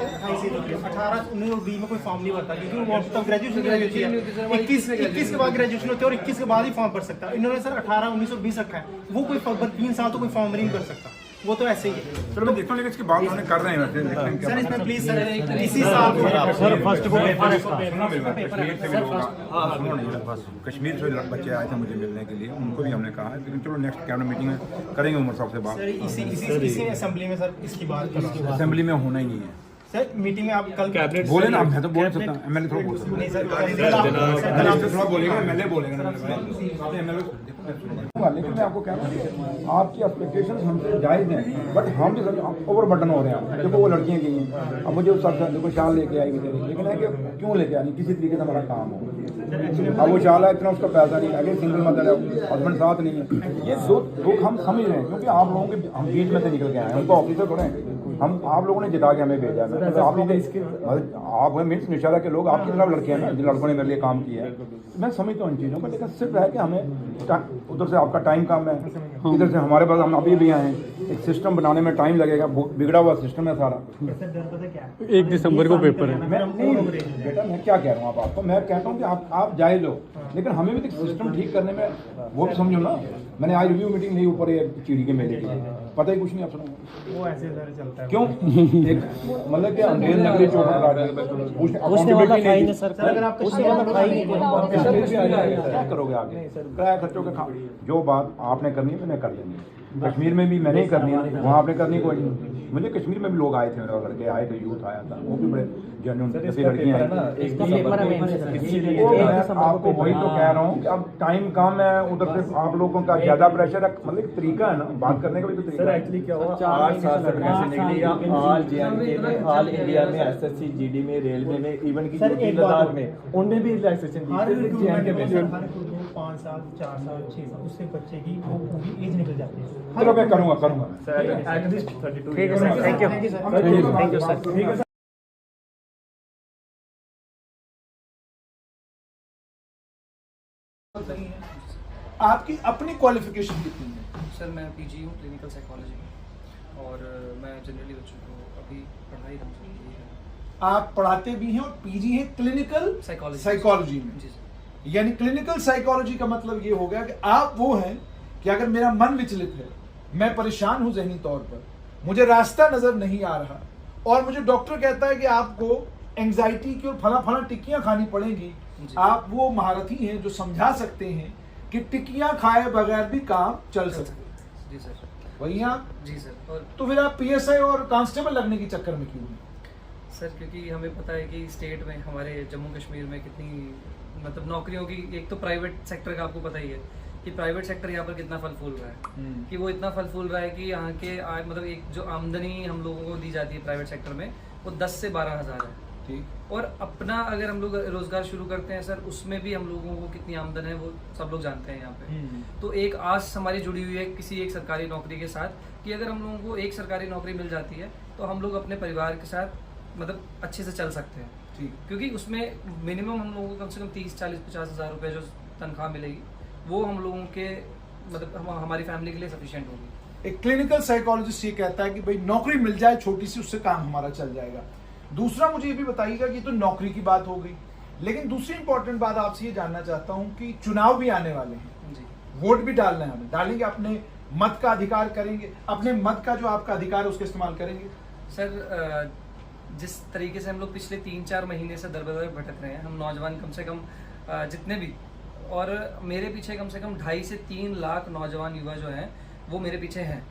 18-19-20 में कोई फॉर्म नहीं भरता क्योंकि वो तब ग्रेजुएशन होती है। 21 के बाद ग्रेजुएशन होती है और 21 के बाद ही फॉर्म भर सकता है। इन्होंने सर 18-19-20 रखा है, वो कोई 3 साल तो कोई फॉर्म नहीं भर सकता, वो तो ऐसे ही है। चलो मैं देखता हूँ, लेकिन इसकी बात उन्होंने कर रहे हैं सर इसमें प्लीज सर इसी साल सर फर्स्ट को कश्मीर से बच्चे आए थे मुझे मिलने के लिए, उनको भी हमने कहा है, लेकिन चलो नेक्स्ट कैबिनेट मीटिंग में करेंगे उमर साहब से बात। सर इसी असेंबली में सर इसकी बात असेंबली में होना ही नहीं है सर, मीटिंग में आप कल कैबिनेट बोले ना, मैं तो बोल सकता हूँ, एमएलए थोड़ा बोल सकता हूँ, थोड़ा बोलेगा, एमएलए बोलेगा ना, लेकिन मैं आपको कह रहा हूँ आपकी एक्सपेक्टेशंस हमसे जायज़ हैं, बट हम भी ओवर बर्डन हो रहे हैं। देखो वो लड़कियाँ गई हैं, अब मुझे उस साथ देखो शाल लेके आई मुझे, लेकिन है कि क्यों लेके आई, किसी तरीके से हमारा काम हो। अब वो शाल है, इतना उसका पैसा नहीं है, अगर सिंगल मदर है, हस्बैंड साथ नहीं है, ये दुख हम समझ रहे हैं, क्योंकि आप लोगों के हम बीच में से निकल के आए हैं, हमको ऑफिसर थोड़े हैं, हम आप लोगों ने जिता के हमें भेजा है। आप मीन्स निशारा के लोग आपकी तरफ लड़के हैं ना, जिन लड़कों ने मेरे लिए काम किया है, मैं समझता हूँ इन चीज़ों को, लेकिन सिर्फ है कि हमें उधर से आपका टाइम कम है, इधर से हमारे पास हम अभी भी आए हैं, एक सिस्टम बनाने में टाइम लगेगा, बिगड़ा हुआ सिस्टम है सारा। 1 दिसंबर को पेपर है। मैं नहीं बेटा, मैं क्या कह रहा हूँ आपको, मैं कहता हूँ कि आप जाए लो, लेकिन हमें भी सिस्टम ठीक करने में वो भी समझो ना। मैंने आज रिव्यू मीटिंग नहीं ऊपर ये चीड़ी के मेले की, पता ही कुछ नहीं आप सुनो, वो ऐसे चलता है। क्यों एक मतलब कि अंग्रेज नकली चोट पूछने वाला खाएंगे सर, अगर आप पूछने वाला खाएंगे क्या करोगे आगे, किराया खर्चों के जो बात आपने करनी है मैंने कर लेनी है, कश्मीर में भी मैंने ही करनी है, वहाँ आपने करनी कोई नहीं। मुझे कश्मीर में भी लोग आए थे, मेरे लड़के आए थे, यूथ आया था, वो भी बड़े जेन्युइन लड़कियाँ आई। आपको वही तो कह रहा हूँ कि अब टाइम कम है, उधर से आप लोगों का ज्यादा प्रेशर है, मतलब एक तरीका है ना बात करने का भी तो तरीका है। एक्चुअली क्या हुआ, 8 साल से वैकेंसी निकली या ऑल जेएनके में, ऑल इंडिया में, एसएससी जीडी में, रेलवे में, इवन की लद्दाख में, उनमें भी रिलैक्सेशन दी है जेएनके में। 5 साल 4 साल 6 साल उससे बच्चे की वो पूरी एज निकल जाती है। चलो मैं करूँगा सर एटलीस्ट 32 ठीक है सर, थैंक यू सर, ठीक है। आपकी अपनी क्वालिफिकेशन कितनी है? सर मैं पीजी हूँ क्लिनिकल साइकोलॉजी में, और मैं जनरली बच्चों को अभी पढ़ाई रहा हूँ। आप पढ़ाते भी हैं और पीजी है क्लिनिकल साइकोलॉजी में। जी सर। यानी क्लिनिकल साइकोलॉजी का मतलब ये हो गया कि आप वो हैं कि अगर मेरा मन विचलित है, मैं परेशान हूं जहनी तौर पर, मुझे रास्ता नजर नहीं आ रहा और मुझे डॉक्टर कहता है कि आपको एंजाइटी की और फला टिक्कियां खानी पड़ेंगी, आप वो महारथी हैं जो समझा सकते हैं कि टिक्कियां खाए बगैर भी काम चल सकते हैं। जी सर। वही आप? जी सर। और तो फिर आप पीएसआई और कांस्टेबल लगने के चक्कर में क्यों हैं? सर क्योंकि हमें पता है कि स्टेट में, हमारे जम्मू कश्मीर में कितनी मतलब नौकरियों की, एक तो प्राइवेट सेक्टर का आपको पता ही है कि प्राइवेट सेक्टर यहाँ पर कितना फल फूल रहा है, कि वो इतना फल फूल रहा है कि यहाँ के मतलब एक जो आमदनी हम लोगों को दी जाती है प्राइवेट सेक्टर में वो 10 से 12 हज़ार है। ठीक। और अपना अगर हम लोग रोजगार शुरू करते हैं सर, उसमें भी हम लोगों को कितनी आमदन है वो सब लोग जानते हैं यहाँ पे। तो एक आस हमारी जुड़ी हुई है किसी एक सरकारी नौकरी के साथ कि अगर हम लोगों को एक सरकारी नौकरी मिल जाती है तो हम लोग अपने परिवार के साथ मतलब अच्छे से चल सकते हैं। ठीक। क्योंकि उसमें मिनिमम हम लोगों को कम से कम 30-40-50 हज़ार रुपये जो तनख्वाह मिलेगी वो हम लोगों के मतलब हमारी फैमिली के लिए सफिशिएंट होगी। एक क्लिनिकल साइकोलॉजिस्ट ये कहता है कि भाई नौकरी मिल जाए छोटी सी, उससे काम हमारा चल जाएगा। दूसरा मुझे ये भी बताइएगा कि तो नौकरी की बात हो गई, लेकिन दूसरी इंपॉर्टेंट बात आपसे ये जानना चाहता हूँ कि चुनाव भी आने वाले हैं जी। वोट भी डालना है, हमें डालेंगे, अपने मत का अधिकार करेंगे, अपने मत का जो आपका अधिकार है उसका इस्तेमाल करेंगे? सर जिस तरीके से हम लोग पिछले 3-4 महीने से दर बदर भटक रहे हैं, हम नौजवान कम से कम जितने भी, और मेरे पीछे कम से कम 2.5 से 3 लाख नौजवान युवा जो हैं वो मेरे पीछे हैं।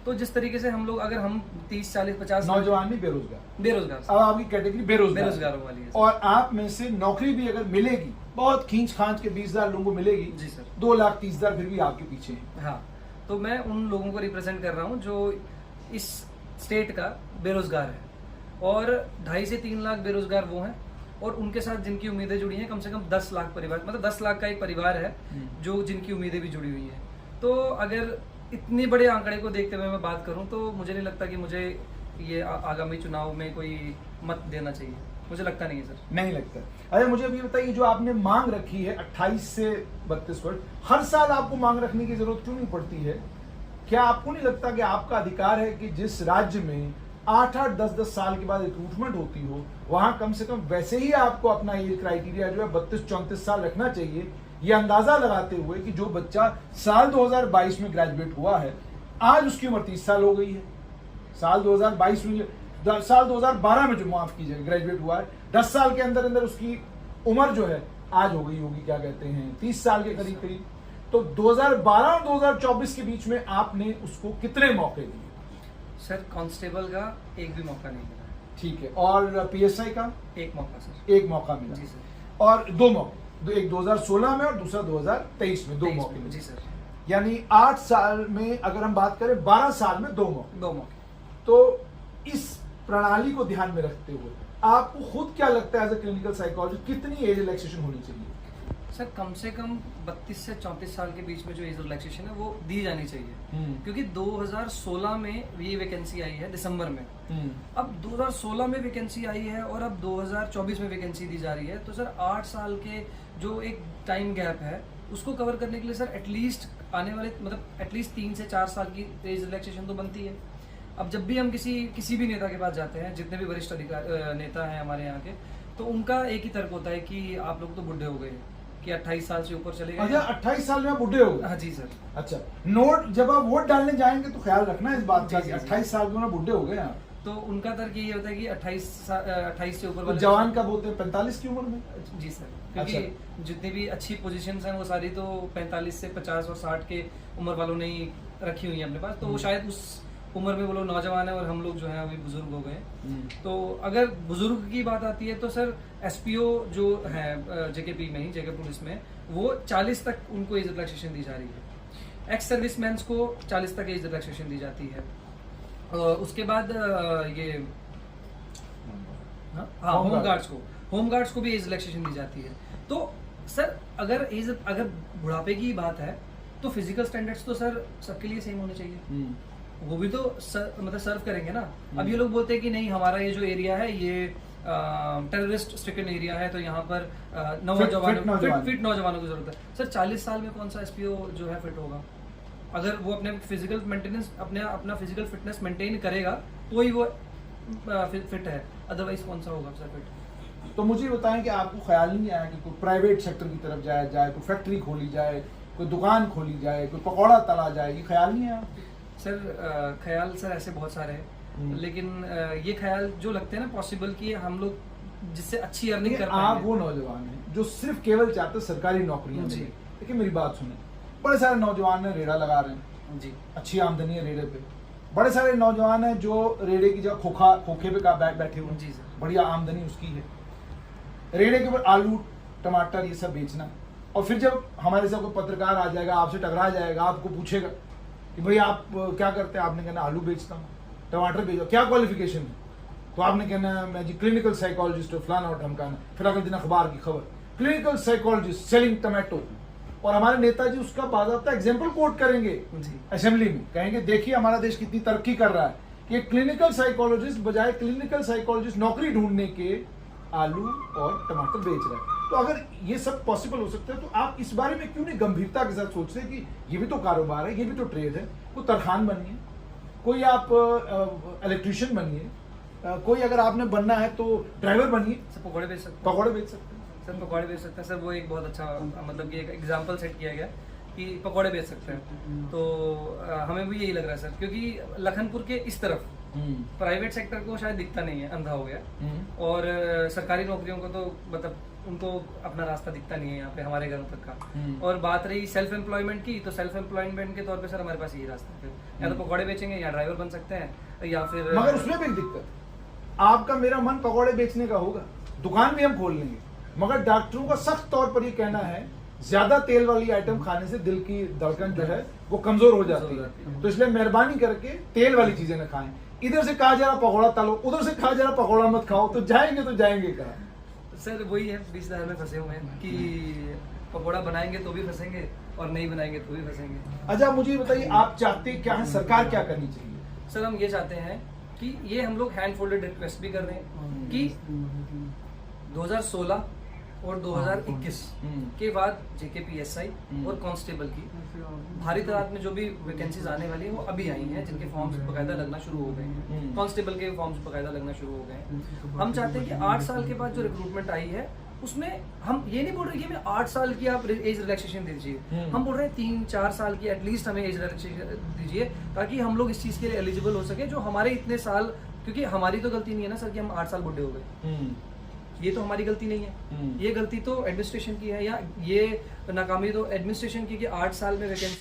तो जिस तरीके से हम लोग अगर हम 30-40-50 नौजवान नहीं, बेरोजगार। अब आपकी कैटेगरी बेरोजगारों वाली है। और आप में से नौकरी भी अगर मिलेगी, बहुत खींच खांच के 20,000 लोगों को मिलेगी। जी सर। 2,30,000 फिर भी आपके पीछे है। हाँ, तो मैं उन लोगों को रिप्रेजेंट कर रहा हूँ जो इस स्टेट का बेरोजगार है, और 2.5 से 3 लाख बेरोजगार वो हैं, और उनके साथ जिनकी उम्मीदें जुड़ी हैं कम से कम 10 लाख परिवार, मतलब 10 लाख का एक परिवार है जो जिनकी उम्मीदें भी जुड़ी हुई हैं। तो अगर इतने बड़े आंकड़े को देखते हुए मैं बात करूं तो मुझे नहीं लगता कि मुझे ये आगामी चुनाव में कोई मत देना चाहिए, मुझे लगता नहीं है सर। नहीं लगता। अरे मुझे अभी बताइए, जो आपने मांग रखी है 28 से 32 वर्ष, हर साल आपको मांग रखने की जरूरत क्यों नहीं पड़ती है? क्या आपको नहीं लगता कि आपका अधिकार है कि जिस राज्य में 8-8, 10-10 साल के बाद रिक्रूटमेंट होती हो, वहां कम से कम वैसे ही आपको अपना ये क्राइटेरिया जो है 32-34 साल रखना चाहिए, ये अंदाजा लगाते हुए कि जो बच्चा साल 2022 में ग्रेजुएट हुआ है, आज उसकी उम्र 30 साल हो गई है। साल 2022 में, साल 2012 में जो माफ कीजिएगा ग्रेजुएट हुआ है, 10 साल के अंदर अंदर उसकी उम्र जो है आज हो गई होगी, क्या कहते हैं, 30 साल के करीब करीब। तो 2012 और 2024 के बीच में आपने उसको कितने मौके दिए? सर कांस्टेबल का एक भी मौका नहीं मिला। ठीक है, और पीएसआई का? एक मौका सर। एक मौका मिला जी सर। और 2 मौके, एक 2016 में और दूसरा 2023 में, 2 मौके मिले। जी सर। यानी 8 साल में अगर हम बात करें, 12 साल में 2 मौके। 2 मौके। तो इस प्रणाली को ध्यान में रखते हुए आपको खुद क्या लगता है एज ए क्लिनिकल साइकोलॉजिस्ट, कितनी एज रिलैक्सेशन होनी चाहिए? सर कम से कम 32 से 34 साल के बीच में जो एज रिलैक्सेशन है वो दी जानी चाहिए, क्योंकि 2016 में ये वैकेंसी आई है दिसंबर में। अब 2016 में वैकेंसी आई है और अब 2024 में वैकेंसी दी जा रही है, तो सर 8 साल के जो एक टाइम गैप है उसको कवर करने के लिए सर एटलीस्ट आने वाले मतलब एटलीस्ट 3 से 4 साल की एज रिलैक्सेशन तो बनती है। अब जब भी हम किसी भी नेता के पास जाते हैं, जितने भी वरिष्ठ नेता हैं हमारे यहाँ के, तो उनका एक ही तर्क होता है कि आप लोग तो बुढ़े हो गए, कि 28 साल से ऊपर चले गए। अच्छा, 28 साल में आप बुढ़े हो गए? हाँ जी सर। अच्छा, नोट जब आप वोट डालने जाएंगे तो ख्याल रखना इस बात का, जी, जी, 28 साल में बुढ़े हो गए आप। तो उनका तर्क ये होता है कि 28 से ऊपर तो वाले जवान कब होते हैं? 45 की उम्र में? जी सर, क्योंकि जितनी भी अच्छी पोजीशंस हैं वो सारी तो 45 से 50 और 60 के उम्र वालों ने ही रखी हुई है अपने पास, तो वो शायद उस उम्र में वो लोग नौजवान है और हम लोग जो है अभी बुजुर्ग हो गए। तो अगर बुजुर्ग की बात आती है तो सर एसपीओ जो है जेकेपी में ही, जेके पुलिस में, वो 40 तक उनको एज रिलैक्सेशन दी जा रही है। एक्स सर्विसमैन को 40 तक एज रिलैक्सेशन दी जाती है। उसके बाद ये होमगार्ड्स को भी एज रिलैक्सेशन दी जाती है। तो सर अगर बुढ़ापे की बात है तो फिजिकल स्टैंडर्ड्स तो सर सबके लिए सेम होने चाहिए, वो भी तो मतलब सर्व करेंगे ना। अब ये लोग बोलते हैं कि नहीं, हमारा ये जो एरिया है ये टेररिस्ट स्ट्रिकन एरिया है, तो यहाँ पर फिट नौजवानों की जरूरत है। सर 40 साल में कौन सा एसपीओ जो है फिट होगा? अगर वो अपने फिजिकल मेंटेनेंस अपना फिजिकल फिटनेस मेंटेन करेगा तो ही वो फिट है, अदरवाइज कौन सा होगा सर फिट? तो मुझे बताएं कि आपको ख्याल नहीं आया कि कोई प्राइवेट सेक्टर की तरफ जाए, कोई फैक्ट्री खोली जाए, कोई दुकान खोली जाए, कोई पकौड़ा तला जाए, ये ख्याल नहीं आया? सर ख्याल सर ऐसे बहुत सारे हैं, लेकिन ये ख्याल जो लगते हैं ना पॉसिबल कि हम लोग जिससे अच्छी अर्निंग कर आप वो नौजवान हैं जो सिर्फ केवल चाहते सरकारी नौकरियां जी। लेकिन मेरी बात सुने, बड़े सारे नौजवान हैं रेड़ा लगा रहे हैं जी, अच्छी आमदनी है रेड़े पे। बड़े सारे नौजवान हैं जो रेड़े की जगह खोखे पे बैठे हुए जी सर, बढ़िया आमदनी उसकी है। रेड़े के ऊपर आलू टमाटर ये सब बेचना, और फिर जब हमारे साथ कोई पत्रकार आ जाएगा, आपसे टकरा जाएगा, आपको पूछेगा कि भाई आप क्या करते हैं, आपने कहना आलू बेचता हूँ, टमाटर बेचो, क्या क्वालिफिकेशन है? तो आपने कहना मैं जी क्लिनिकल साइकोलॉजिस्ट हूँ, फलाना और ढमकाना। फिर अगले दिन अखबार की खबर, क्लिनिकल साइकोलॉजिस्ट सेलिंग टमाटो, और हमारे नेताजी उसका बाकायदा एग्जाम्पल कोट करेंगे असेंबली में, कहेंगे देखिए हमारा देश कितनी तरक्की कर रहा है कि क्लिनिकल साइकोलॉजिस्ट बजाय क्लिनिकल साइकोलॉजिस्ट नौकरी ढूंढने के आलू और टमाटर बेच रहा है। तो अगर ये सब पॉसिबल हो सकता है तो आप इस बारे में क्यों नहीं गंभीरता के साथ सोचते कि ये भी तो कारोबार है, ये भी तो ट्रेड है। कोई तरखान बनिए, कोई आप इलेक्ट्रीशियन बनिए, कोई अगर आपने बनना है तो ड्राइवर बनिए, पकौड़े बेच सकते हैं। पकौड़े बेच सकते हैं सर, पकौड़े बेच सकते हैं सर, वो एक बहुत अच्छा मतलब कि एक एग्जांपल सेट किया गया कि पकौड़े बेच सकते हैं। तो हमें भी यही लग रहा है सर, क्योंकि लखनपुर के इस तरफ प्राइवेट सेक्टर को शायद दिखता नहीं है, अंधा हो गया, और सरकारी नौकरियों को तो मतलब उनको अपना रास्ता दिखता नहीं है यहाँ पे हमारे घरों तक का। और बात रही सेल्फ एम्प्लॉयमेंट की, तो सेल्फ एम्प्लॉयमेंट के तौर पे सर हमारे पास यही रास्ता है, फिर या तो पकौड़े बेचेंगे या ड्राइवर बन सकते हैं, या फिर मगर उसमें भी एक दिक्कत, आपका मेरा मन पकौड़े बेचने का होगा, दुकान भी हम खोल लेंगे, मगर डॉक्टरों का सख्त तौर पर ये कहना है ज्यादा तेल वाली आइटम खाने से दिल की धड़कन जो है वो कमजोर हो जाती है, तो इसलिए मेहरबानी करके तेल वाली चीजें न खाएं। इधर से कहा जा रहा पकौड़ा तलो, उधर से कहा जा रहा पकौड़ा मत खाओ, तो जाएंगे कहाँ? सर वही है, 20,000 में फंसे हुए हैं कि पकौड़ा बनाएंगे तो भी फंसेंगे और नहीं बनाएंगे तो भी फंसेंगे। अच्छा मुझे बताइए, आप चाहते क्या है, सरकार क्या करनी चाहिए? सर हम ये चाहते हैं कि ये हम लोग हैंड फोल्डेड रिक्वेस्ट भी कर रहे हैं कि 2016 और 2021 के बाद JKPSI और कांस्टेबल की भारी तादाद में जो भी वैकेंसीज आने वाली हैं वो अभी आई हैं, जिनके फॉर्म्स बकायदा लगना शुरू हो गए हैं। कांस्टेबल के फॉर्म्स बकायदा लगना शुरू हो गए हैं। हम चाहते हैं कि 8 साल के बाद जो रिक्रूटमेंट आई है उसमें हम ये नहीं बोल रहे कि हमें 8 साल की आप एज रिलैक्सेशन दीजिए, हम बोल रहे हैं 3-4 साल की एटलीस्ट हमें एज रिलैक्सेशन दीजिए, ताकि हम लोग इस चीज़ के लिए एलिजिबल हो सके। जो हमारे इतने साल, क्योंकि हमारी तो गलती नहीं है ना सर कि हम 8 साल बुढ़े हो गए, ये तो हमारी गलती नहीं है, ये गलती तो एडमिनिस्ट्रेशन की है, या ये नाकामी तो एडमिनिस्ट्रेशन की कि 8 साल में वैकेंसी